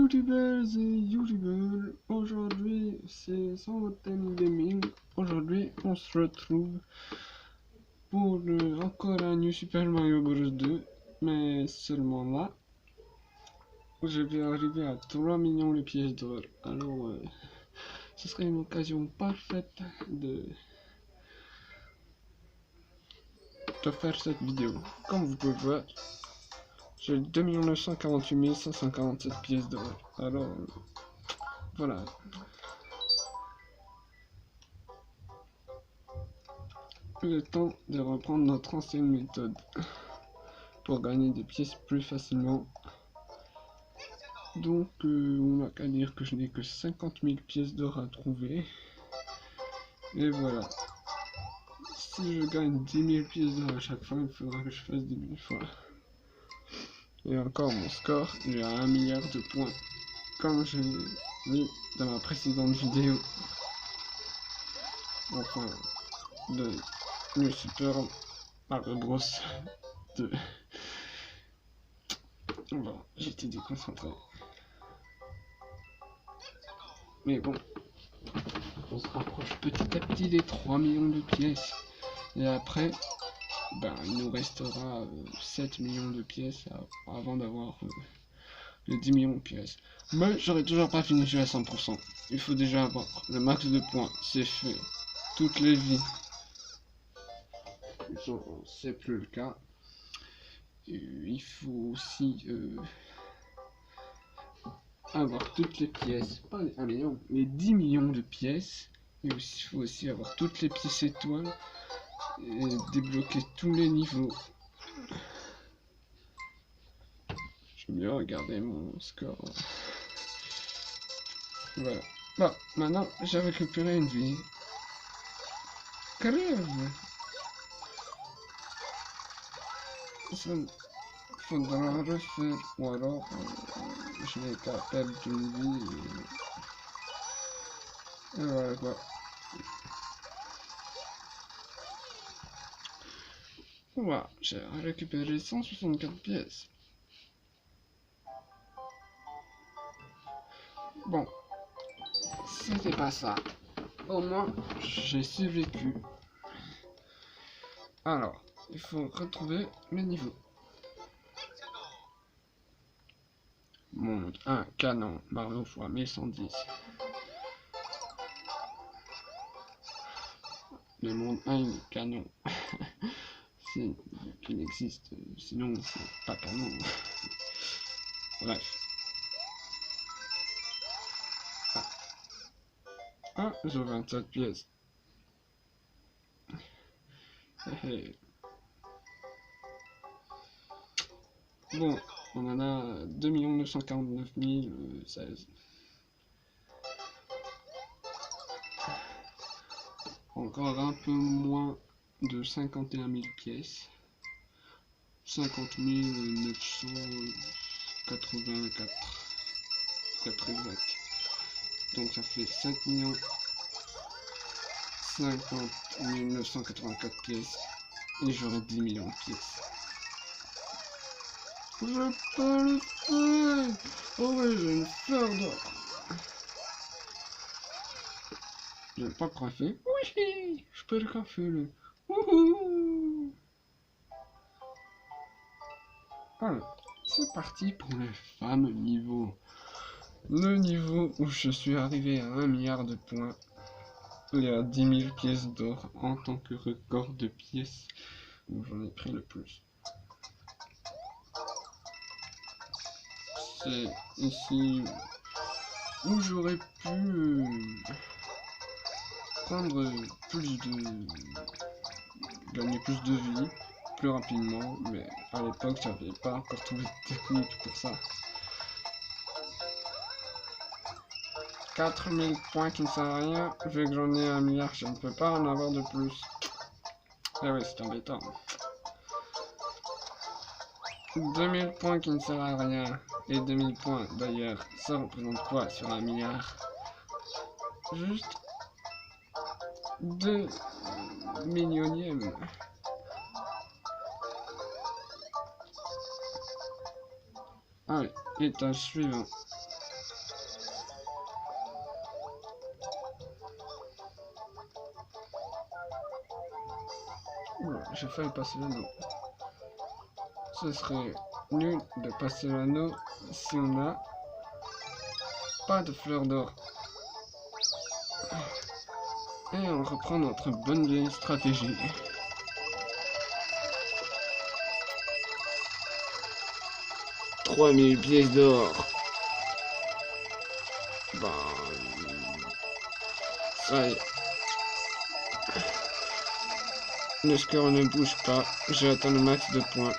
Youtubers et youtubeurs, aujourd'hui c'est sans votre thème gaming. Aujourd'hui on se retrouve pour encore un New Super Mario Bros 2, mais seulement là je vais arriver à 3 millions de pièces d'or. Alors ce serait une occasion parfaite de faire cette vidéo. Comme vous pouvez voir, j'ai 2 948 547 pièces d'or. Alors voilà. Le temps de reprendre notre ancienne méthode pour gagner des pièces plus facilement. Donc on n'a qu'à dire que je n'ai que 50 000 pièces d'or à trouver. Et voilà. Si je gagne 10 000 pièces d'or à chaque fois, il faudra que je fasse 10 000 fois. Et encore mon score, il est à 1 milliard de points. Comme je l'ai mis dans ma précédente vidéo. Enfin, de New Super Mario Bros 2. Bon, j'étais déconcentré. Mais bon, on se rapproche petit à petit des 3 millions de pièces. Et après, ben, il nous restera 7 millions de pièces avant d'avoir les 10 millions de pièces. Mais j'aurais toujours pas fini à 100%. Il faut déjà avoir le max de points. C'est fait. Toutes les vies. C'est plus le cas. Il faut aussi avoir toutes les pièces, pas les 1 million, les 10 millions de pièces. Et aussi, il faut aussi avoir toutes les pièces étoiles et débloquer tous les niveaux. Je vais bien regarder mon score. Voilà. Bon, maintenant j'ai récupéré une vie. Crève. Ça faudra refaire, ou alors je n'ai qu'à perdre une vie. Et voilà quoi. Voilà, j'ai récupéré 164 pièces. Bon, c'était pas ça. Au moins, j'ai survécu. Alors, il faut retrouver les niveaux. Monde 1, canon, Mario x 1110. Le monde 1, il est canon. C'est qu'il existe, sinon c'est pas canon. Bref. Ah, j'ai 27 pièces. Bon, on en a 2 949 016. Encore un peu moins de 51 000 pièces. 50 984 pour être exact. Donc ça fait 7 50 984 pièces et j'aurai 10 millions de pièces. Je peux le faire. Oh ouais, j'ai une fleur d'or. J'ai pas craffé. Oui, je peux le craffer le. Wouhou. Allez, c'est parti pour le fameux niveau. Le niveau où je suis arrivé à 1 milliard de points. Et à 10 000 pièces d'or en tant que record de pièces où j'en ai pris le plus. C'est ici où j'aurais pu prendre plus de... gagner plus de vie plus rapidement, mais à l'époque j'avais pas encore trouvé de technique pour ça. 4000 points qui ne servent à rien, vu que j'en ai 1 milliard, je ne peux pas en avoir de plus. Ah ouais, c'est embêtant. 2000 points qui ne servent à rien. Et 2000 points d'ailleurs, ça représente quoi sur 1 milliard? Juste 2 millionièmes. Allez, étage suivant. Oula, j'ai failli passer l'anneau. Ce serait nul de passer l'anneau si on n'a pas de fleurs d'or. Et on reprend notre bonne vieille stratégie. « 3000 pièces d'or. » Bah... ça y est. Le score ne bouge pas. J'ai atteint le max de points.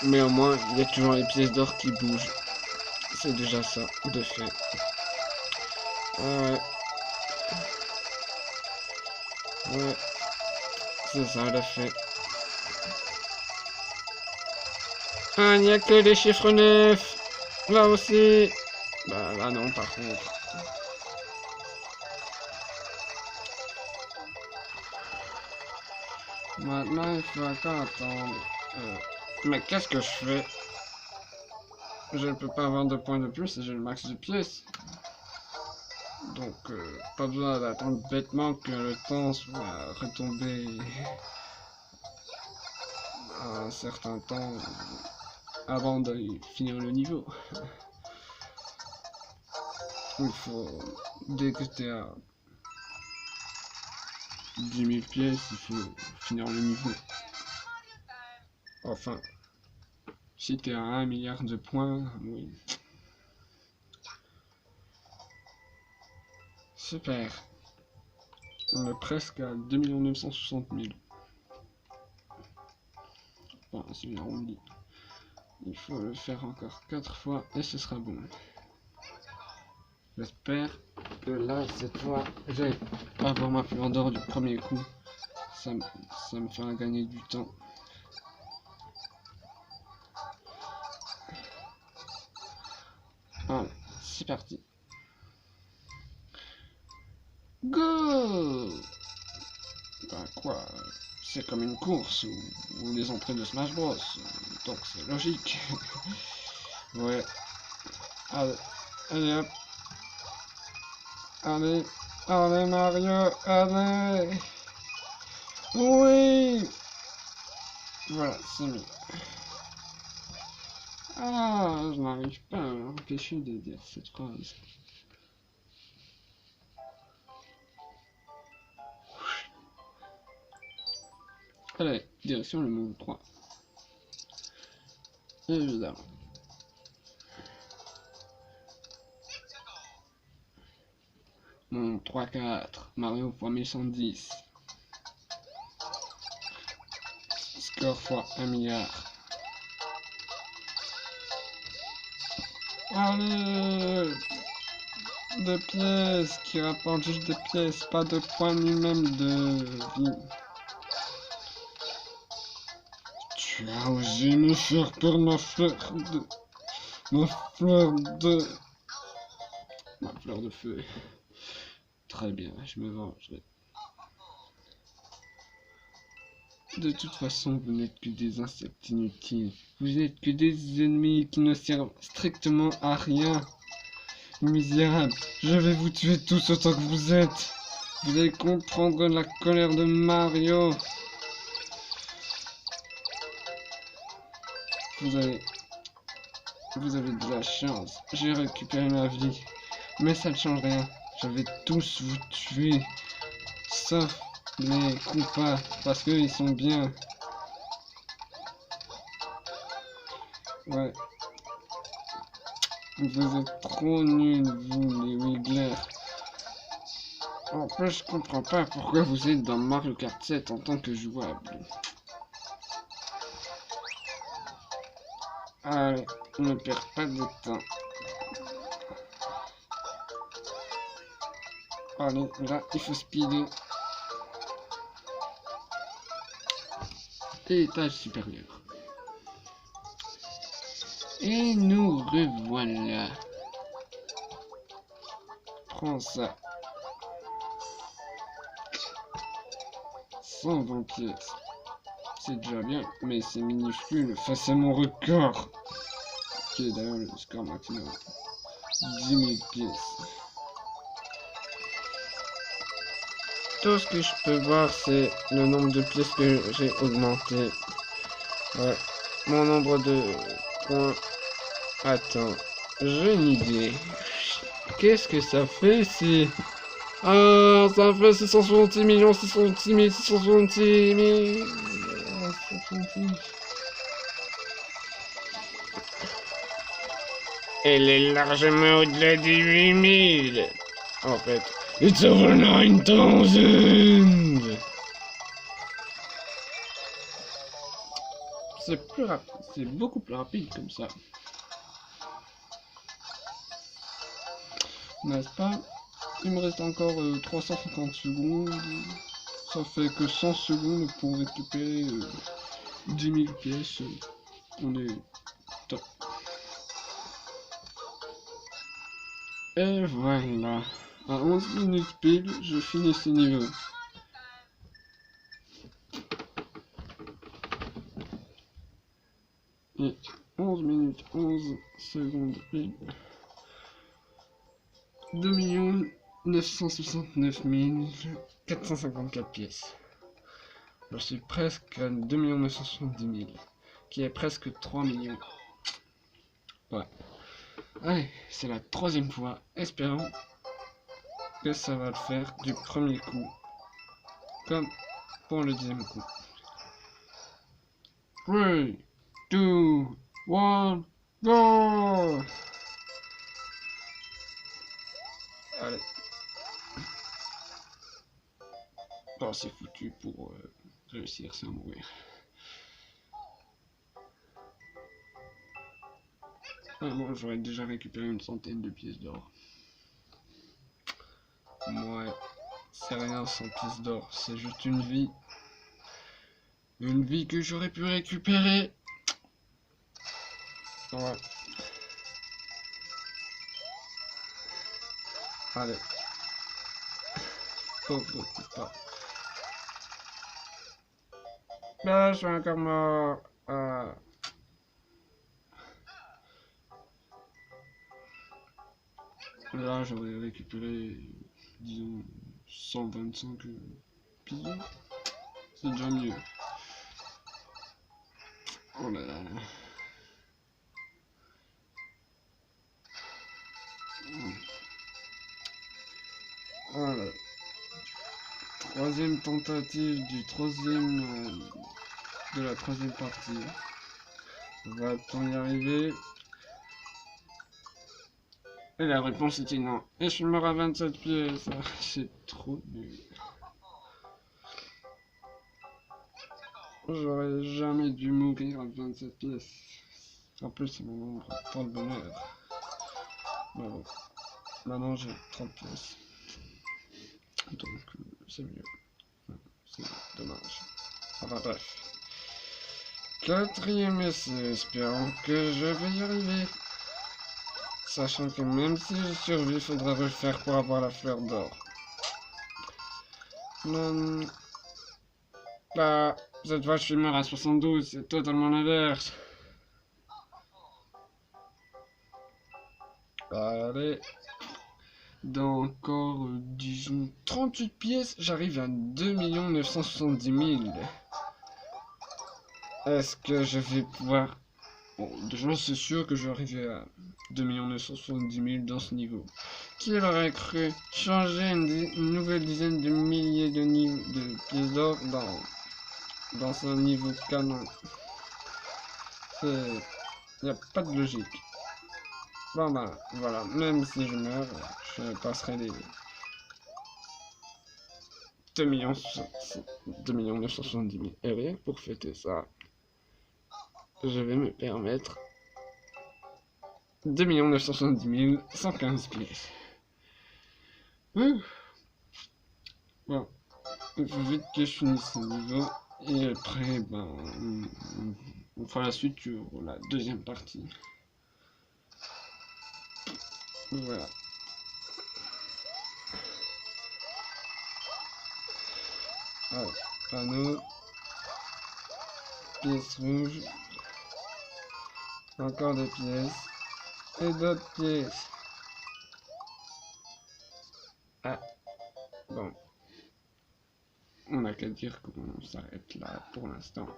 Mais au moins, il y a toujours les pièces d'or qui bougent. C'est déjà ça, de fait. Ouais. Ouais. C'est ça, le fait. Ah, il n'y a que des chiffres neufs. Là aussi. Bah là non, par contre. Maintenant, il faut encore attendre. Mais qu'est-ce que je fais? Je ne peux pas avoir de points de plus et j'ai le max de pièces. Donc, pas besoin d'attendre bêtement que le temps soit retombé à un certain temps avant de finir le niveau. Il faut, dès que tu es à 10 000 pièces, il faut finir le niveau. Enfin, si tu es à 1 milliard de points, oui. Super. On est presque à 2 960 000. Bon, c'est bien arrondi. Il faut le faire encore 4 fois et ce sera bon. J'espère que là, cette fois, je vais avoir ma fleur d'or du premier coup. Ça me fera gagner du temps. Voilà, c'est parti. Go! Ben quoi, c'est comme une course ou les entrées de Smash Bros. Donc c'est logique. Ouais. Allez, allez hop. Allez, allez Mario, allez. Oui. Voilà, c'est mieux. Ah, je n'arrive pas à m'empêcher de dire cette phrase. Allez, direction le monde 3. Évidemment. Monde 3-4. Mario x 1110. Score x 1 milliard. Allez! Des pièces qui rapportent juste des pièces, pas de points ni même de vie. Tu as osé me faire perdre ma fleur de... Ma fleur de feu. Très bien, je me vengerai. De toute façon, vous n'êtes que des insectes inutiles. Vous n'êtes que des ennemis qui ne servent strictement à rien. Misérable, je vais vous tuer tous autant que vous êtes. Vous allez comprendre la colère de Mario. Vous avez de la chance. J'ai récupéré ma vie. Mais ça ne change rien. Je vais tous vous tuer. Sauf les coupables. Parce qu'ils sont bien. Ouais. Vous êtes trop nuls, vous, les Wiggler. En plus, je comprends pas pourquoi vous êtes dans Mario Kart 7 en tant que jouable. Allez, ne perds pas de temps. Allez, là, il faut speeder. Et étage supérieur. Et nous revoilà. Prends ça. 120 pièces. C'est déjà bien, mais c'est minuscule face à mon record. Qui est d'ailleurs le score maximum. 10 000 pièces. Tout ce que je peux voir, c'est le nombre de pièces que j'ai augmenté. Ouais. Mon nombre de points. Attends, j'ai une idée. Qu'est-ce que ça fait si... Ah, ça fait 666 millions, 666 000, 666 000... 666. Elle est largement au-delà des 8000. En fait, it's over 9000. C'est plus rapide, c'est beaucoup plus rapide comme ça. N'est-ce pas? Il me reste encore 350 secondes. Ça fait que 100 secondes pour récupérer 10 000 pièces. On est top. Et voilà. À 11 minutes pile, je finis ce niveau. Et 11 minutes 11 secondes pile. 2 969 454 pièces. Je suis presque à 2 970 000, qui est presque 3 millions. Ouais. Allez, c'est la troisième fois. Espérons que ça va le faire du premier coup, comme pour le deuxième coup. 3, 2, 1, go! Allez. Oh, c'est foutu pour réussir sans mourir. Ah bon, j'aurais déjà récupéré une centaine de pièces d'or. Ouais, c'est rien 100 pièces d'or, c'est juste une vie. Une vie que j'aurais pu récupérer. Ouais. Allez. Pauvre pas. Là, je suis encore mort. Là, j'aurais récupéré, disons, 125 pigeons. C'est déjà mieux. Oh là là. Voilà. Troisième tentative du troisième de la troisième partie. Va-t-on y arriver? Et la réponse était non. Et je suis mort à 27 pièces. C'est trop nul. J'aurais jamais dû mourir à 27 pièces. En plus, c'est mon nombre pour le bonheur. Mais bon. Maintenant, j'ai 30 pièces. Donc, c'est mieux. C'est dommage. Enfin, bref. Quatrième essai. Espérons que je vais y arriver. Sachant que même si je survis, il faudra refaire pour avoir la fleur d'or. Bah, cette fois je suis mort à 72, c'est totalement l'inverse. Allez. Dans encore, disons, 38 pièces, j'arrive à 2 970 000. Est-ce que je vais pouvoir... Bon, déjà c'est sûr que je vais arriver à 2 970 000 dans ce niveau. Qui l'aurait cru changer une nouvelle dizaine de milliers de pièces d'or dans ce niveau canon? Il n'y a pas de logique. Bon bah voilà, même si je meurs, je passerai les 2 970 000. Et rien que pour fêter ça, je vais me permettre 2 970 115 pièces. Bon, il faut vite que je finisse ce niveau. Et après, ben, on fera la suite sur la deuxième partie. Voilà. Alors, panneau. Pièces rouges. Encore des pièces. Et d'autres pièces. Ah. Bon. on n'a qu'à dire qu'on s'arrête là pour l'instant.